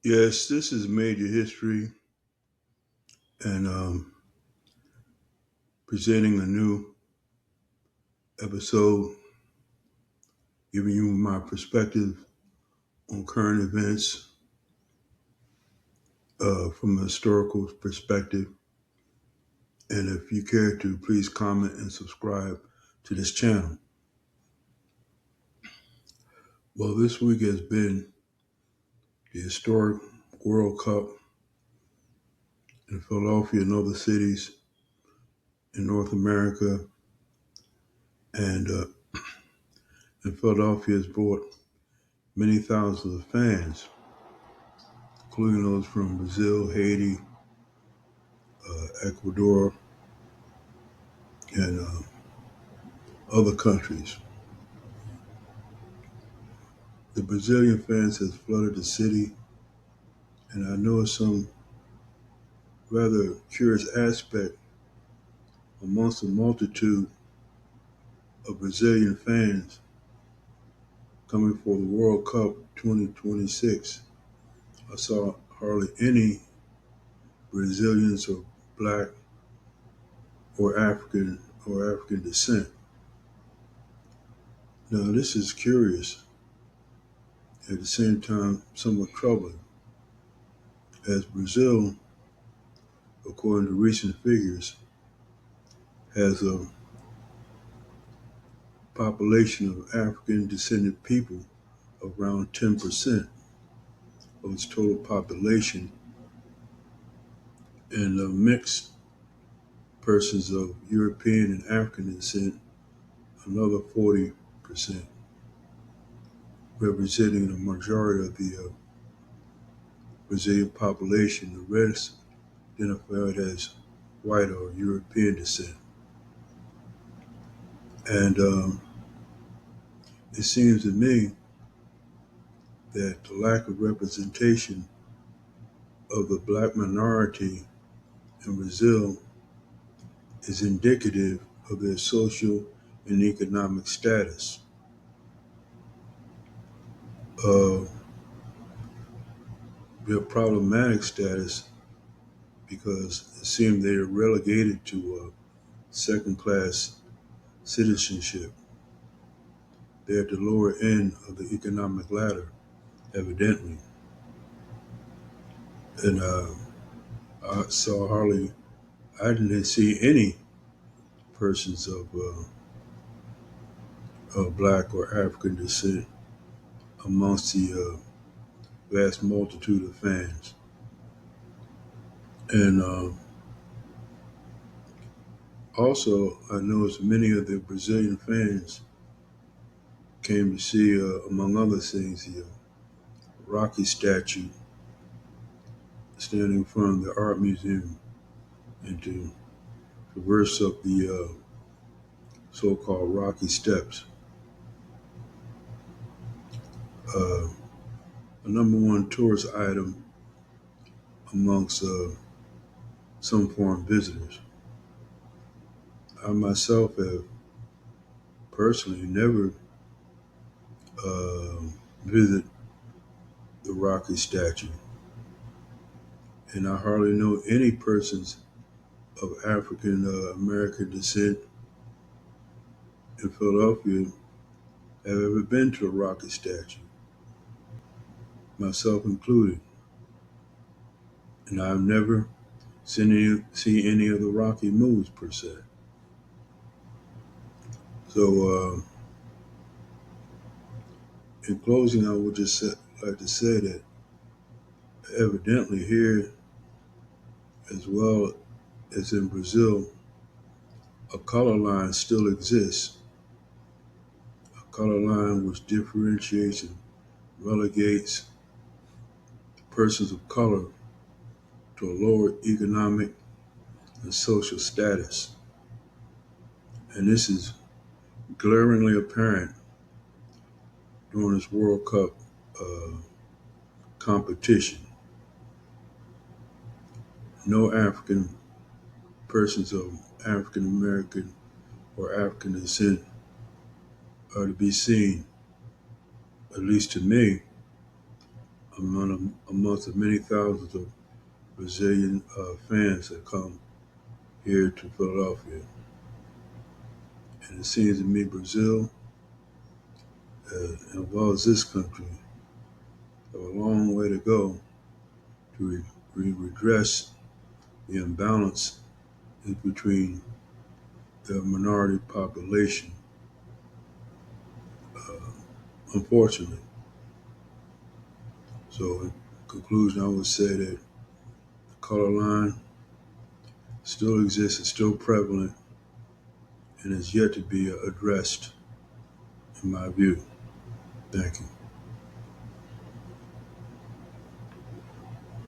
Yes, this is Major History and presenting a new episode, giving you my perspective on current events from a historical perspective. And if you care to, please comment and subscribe to this channel. Well, this week has been the historic World Cup in Philadelphia and other cities in North America. And Philadelphia has brought many thousands of fans, including those from Brazil, Haiti, Ecuador, and other countries. The Brazilian fans has flooded the city, and I noticed some rather curious aspect amongst the multitude of Brazilian fans coming for the World Cup 2026. I saw hardly any Brazilians of black or African descent. Now this is curious, at the same time somewhat troubling, as Brazil, according to recent figures, has a population of African descended people of around 10% of its total population, and mixed persons of European and African descent, another 40%, representing the majority of the Brazilian population. The rest identified as white or European descent. And it seems to me that the lack of representation of the black minority in Brazil is indicative of their social and economic status. Uh, their problematic status because it seems they are relegated to second class citizenship. They're at the lower end of the economic ladder, evidently. And I didn't see any persons of black or African descent amongst the vast multitude of fans. And also, I noticed many of the Brazilian fans came to see, among other things, the Rocky statue standing in front of the art museum and to traverse up the so-called Rocky Steps. Uh, a number one tourist item amongst some foreign visitors. I myself have personally never uh, visited the Rocky statue, and I hardly know any persons of African American descent in Philadelphia have ever been to the Rocky statue, myself included, and I've never seen any of the Rocky movies per se. So, in closing, I would just like to say that evidently here, as well as in Brazil, a color line still exists. A color line which differentiates and relegates persons of color to a lower economic and social status. And this is glaringly apparent during this World Cup uh, competition. No African persons of African American or African descent are to be seen, at least to me, amongst the many thousands of Brazilian fans that come here to Philadelphia. And it seems to me Brazil, as well as this country, have a long way to go to redress the imbalance between the minority population, unfortunately. So in conclusion, I would say that the color line still exists, is still prevalent, and is yet to be addressed, in my view. Thank you.